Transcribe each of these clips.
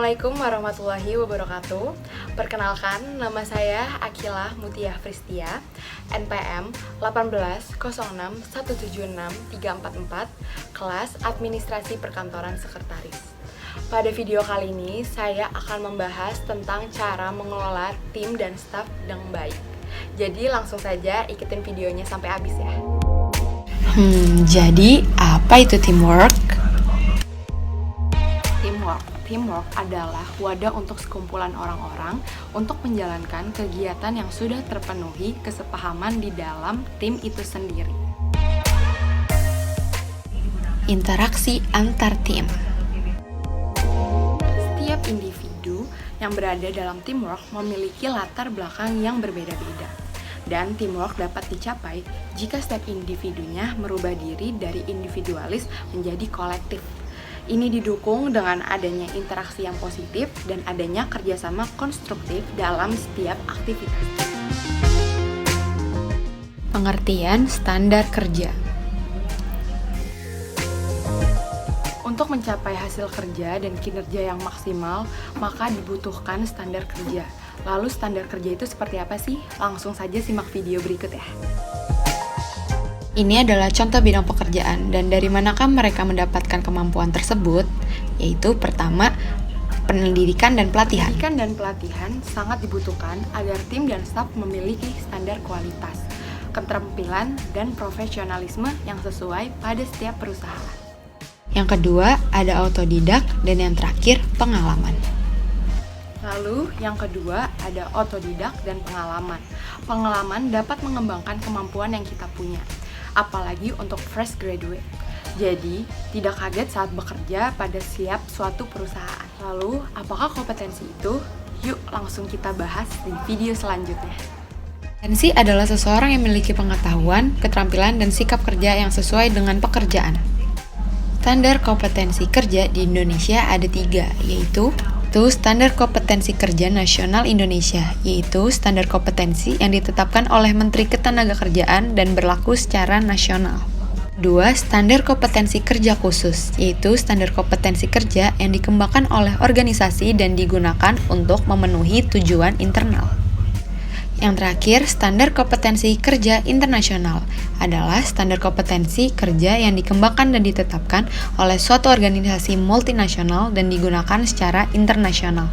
Assalamualaikum warahmatullahi wabarakatuh. Perkenalkan, nama saya Akilah Mutiah Fristia, NPM 1806176344, kelas Administrasi Perkantoran Sekretaris. Pada video kali ini, saya akan membahas tentang cara mengelola tim dan staf dengan baik. Jadi langsung saja ikutin videonya sampai habis ya. Jadi apa itu teamwork? Teamwork adalah wadah untuk sekumpulan orang-orang untuk menjalankan kegiatan yang sudah terpenuhi kesepahaman di dalam tim itu sendiri. Interaksi antar tim. Setiap individu yang berada dalam teamwork memiliki latar belakang yang berbeda-beda. Dan teamwork dapat dicapai jika setiap individunya merubah diri dari individualis menjadi kolektif. Ini didukung dengan adanya interaksi yang positif dan adanya kerjasama konstruktif dalam setiap aktivitas. Pengertian standar kerja. Untuk mencapai hasil kerja dan kinerja yang maksimal, maka dibutuhkan standar kerja. Lalu standar kerja itu seperti apa sih? Langsung saja simak video berikut ya. Ini adalah contoh bidang pekerjaan dan dari manakah mereka mendapatkan kemampuan tersebut? Yaitu pertama, pendidikan dan pelatihan. Pendidikan dan pelatihan sangat dibutuhkan agar tim dan staf memiliki standar kualitas, keterampilan, dan profesionalisme yang sesuai pada setiap perusahaan. Yang kedua, ada autodidak dan yang terakhir, pengalaman. Lalu yang kedua ada otodidak dan pengalaman. Pengalaman dapat mengembangkan kemampuan yang kita punya, apalagi untuk fresh graduate. Jadi, tidak kaget saat bekerja pada setiap suatu perusahaan. Lalu, apakah kompetensi itu? Yuk langsung kita bahas di video selanjutnya. Kompetensi adalah seseorang yang memiliki pengetahuan, keterampilan, dan sikap kerja yang sesuai dengan pekerjaan. Standar kompetensi kerja di Indonesia ada 3, yaitu Standar Kompetensi Kerja Nasional Indonesia, yaitu standar kompetensi yang ditetapkan oleh Menteri Ketenagakerjaan dan berlaku secara nasional. 2. Standar Kompetensi Kerja Khusus, yaitu standar kompetensi kerja yang dikembangkan oleh organisasi dan digunakan untuk memenuhi tujuan internal. Yang terakhir, standar kompetensi kerja internasional adalah standar kompetensi kerja yang dikembangkan dan ditetapkan oleh suatu organisasi multinasional dan digunakan secara internasional.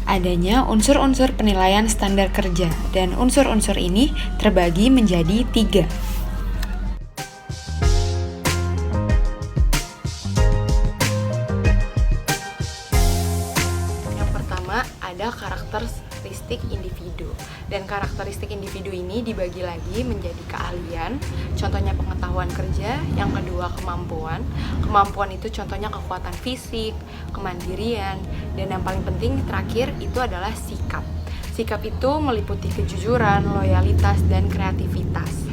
Adanya unsur-unsur penilaian standar kerja, dan unsur-unsur ini terbagi menjadi 3. Ada karakteristik individu, dan karakteristik individu ini dibagi lagi menjadi keahlian, contohnya pengetahuan kerja. Yang kedua kemampuan itu contohnya kekuatan fisik, kemandirian, dan yang paling penting terakhir itu adalah sikap itu meliputi kejujuran, loyalitas, dan kreativitas.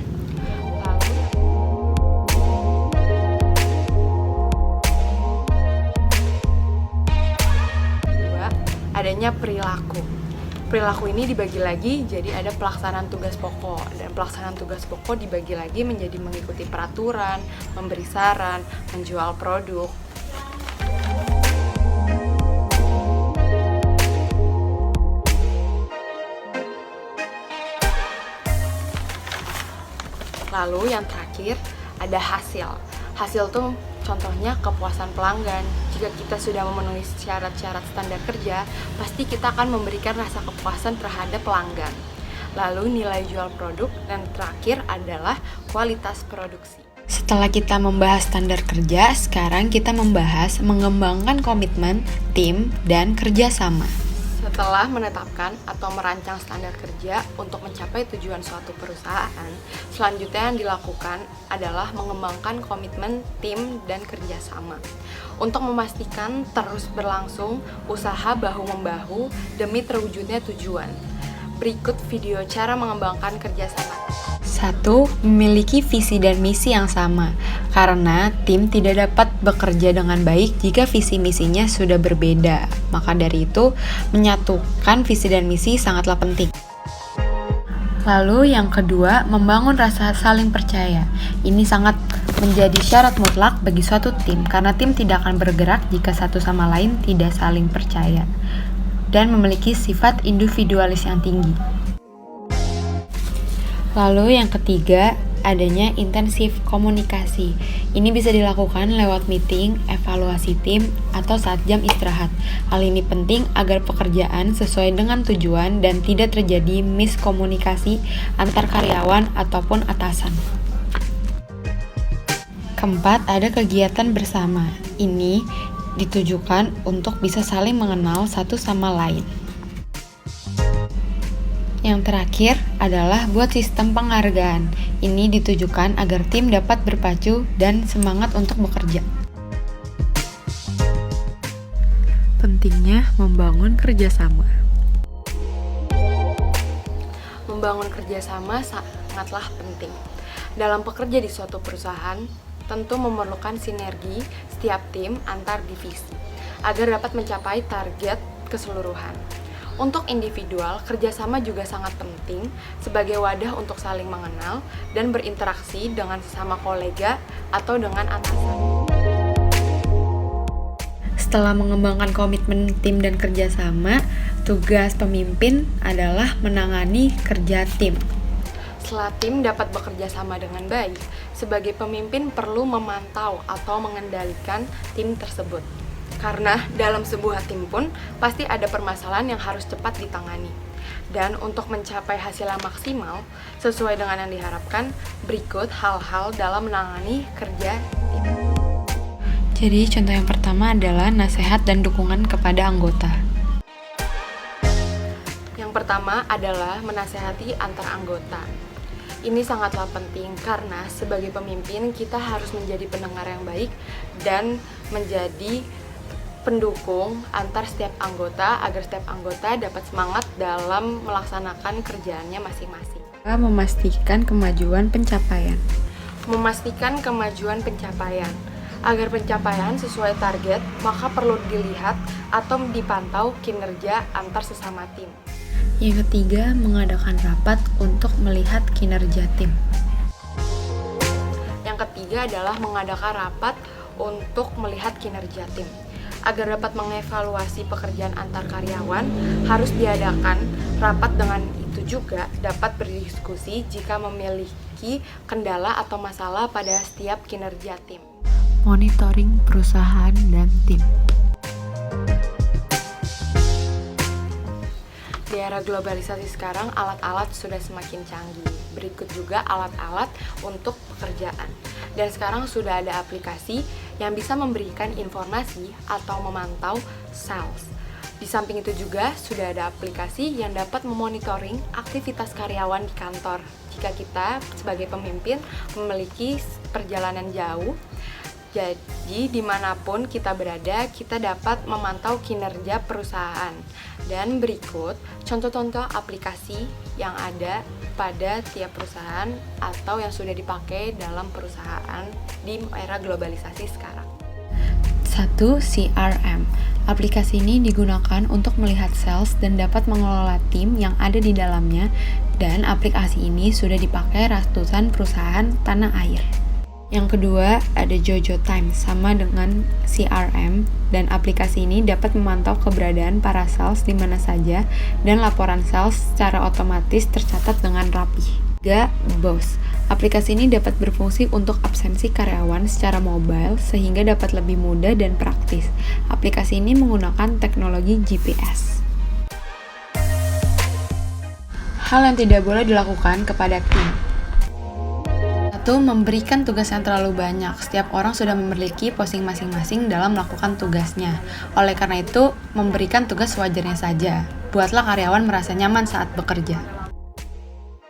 Adanya perilaku ini dibagi lagi jadi ada pelaksanaan tugas pokok, dan pelaksanaan tugas pokok dibagi lagi menjadi mengikuti peraturan, memberi saran, menjual produk. Lalu yang terakhir ada hasil tuh contohnya kepuasan pelanggan. Jika kita sudah memenuhi syarat-syarat standar kerja, pasti kita akan memberikan rasa kepuasan terhadap pelanggan. Lalu nilai jual produk, dan terakhir adalah kualitas produksi. Setelah kita membahas standar kerja, sekarang kita membahas mengembangkan komitmen, tim, dan kerjasama. Setelah menetapkan atau merancang standar kerja untuk mencapai tujuan suatu perusahaan, selanjutnya yang dilakukan adalah mengembangkan komitmen tim dan kerjasama untuk memastikan terus berlangsung usaha bahu-membahu demi terwujudnya tujuan. Berikut video cara mengembangkan kerjasama. 1. Memiliki visi dan misi yang sama, karena tim tidak dapat bekerja dengan baik jika visi misinya sudah berbeda. Maka dari itu, menyatukan visi dan misi sangatlah penting. Lalu yang kedua, membangun rasa saling percaya. Ini sangat menjadi syarat mutlak bagi suatu tim karena tim tidak akan bergerak jika satu sama lain tidak saling percaya dan memiliki sifat individualis yang tinggi. Lalu yang ketiga, adanya intensif komunikasi. Ini bisa dilakukan lewat meeting, evaluasi tim, atau saat jam istirahat. Hal ini penting agar pekerjaan sesuai dengan tujuan dan tidak terjadi miskomunikasi antar karyawan ataupun atasan. Keempat, ada kegiatan bersama. Ini ditujukan untuk bisa saling mengenal satu sama lain. Yang terakhir adalah buat sistem penghargaan. Ini ditujukan agar tim dapat berpacu dan semangat untuk bekerja. Pentingnya membangun kerjasama. Membangun kerjasama sangatlah penting. Dalam bekerja di suatu perusahaan, tentu memerlukan sinergi setiap tim antar divisi agar dapat mencapai target keseluruhan. Untuk individual, kerjasama juga sangat penting sebagai wadah untuk saling mengenal dan berinteraksi dengan sesama kolega atau dengan atasan. Setelah mengembangkan komitmen tim dan kerjasama, tugas pemimpin adalah menangani kerja tim. Setelah tim dapat bekerja sama dengan baik, sebagai pemimpin perlu memantau atau mengendalikan tim tersebut. Karena dalam sebuah tim pun pasti ada permasalahan yang harus cepat ditangani. Dan untuk mencapai hasil yang maksimal sesuai dengan yang diharapkan, berikut hal-hal dalam menangani kerja tim. Jadi contoh yang pertama adalah nasihat dan dukungan kepada anggota. Yang pertama adalah menasehati antar anggota. Ini sangatlah penting karena sebagai pemimpin kita harus menjadi pendengar yang baik dan menjadi pendukung antar setiap anggota agar setiap anggota dapat semangat dalam melaksanakan kerjaannya masing-masing. Memastikan kemajuan pencapaian. Memastikan kemajuan pencapaian. Agar pencapaian sesuai target, maka perlu dilihat atau dipantau kinerja antar sesama tim. Yang ketiga, mengadakan rapat untuk melihat kinerja tim. Yang ketiga adalah mengadakan rapat untuk melihat kinerja tim. Agar dapat mengevaluasi pekerjaan antar karyawan, harus diadakan rapat. Dengan itu juga dapat berdiskusi jika memiliki kendala atau masalah pada setiap kinerja tim. Monitoring perusahaan dan tim. Di era globalisasi sekarang, alat-alat sudah semakin canggih. Berikut juga alat-alat untuk pekerjaan. Dan sekarang sudah ada aplikasi yang bisa memberikan informasi atau memantau sales. Di samping itu juga sudah ada aplikasi yang dapat memonitoring aktivitas karyawan di kantor. Jika kita sebagai pemimpin memiliki perjalanan jauh, jadi dimanapun kita berada, kita dapat memantau kinerja perusahaan. Dan berikut contoh-contoh aplikasi yang ada pada tiap perusahaan atau yang sudah dipakai dalam perusahaan di era globalisasi sekarang. 1. CRM. Aplikasi ini digunakan untuk melihat sales dan dapat mengelola tim yang ada di dalamnya, dan aplikasi ini sudah dipakai ratusan perusahaan tanah air. Yang kedua, ada Jojo Time, sama dengan CRM, dan aplikasi ini dapat memantau keberadaan para sales di mana saja, dan laporan sales secara otomatis tercatat dengan rapi. 3. Boss. Aplikasi ini dapat berfungsi untuk absensi karyawan secara mobile, sehingga dapat lebih mudah dan praktis. Aplikasi ini menggunakan teknologi GPS. Hal yang tidak boleh dilakukan kepada tim. 1. Memberikan tugas yang terlalu banyak. Setiap orang sudah memiliki posisi masing-masing dalam melakukan tugasnya. Oleh karena itu, memberikan tugas sewajarnya saja. Buatlah karyawan merasa nyaman saat bekerja.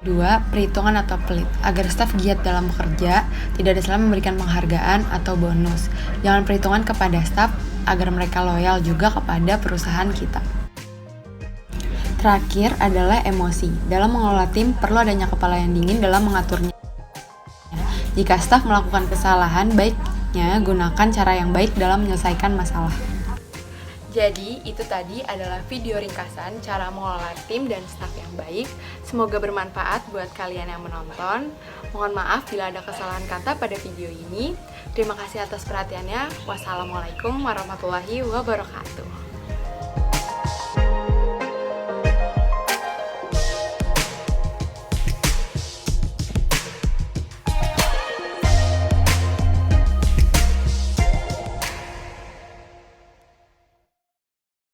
2. Perhitungan atau pelit. Agar staf giat dalam bekerja, tidak ada salah memberikan penghargaan atau bonus. Jangan perhitungan kepada staf agar mereka loyal juga kepada perusahaan kita. Terakhir adalah emosi. Dalam mengelola tim, perlu adanya kepala yang dingin dalam mengaturnya. Jika staf melakukan kesalahan, baiknya gunakan cara yang baik dalam menyelesaikan masalah. Jadi, itu tadi adalah video ringkasan cara mengelola tim dan staf yang baik. Semoga bermanfaat buat kalian yang menonton. Mohon maaf bila ada kesalahan kata pada video ini. Terima kasih atas perhatiannya. Wassalamualaikum warahmatullahi wabarakatuh.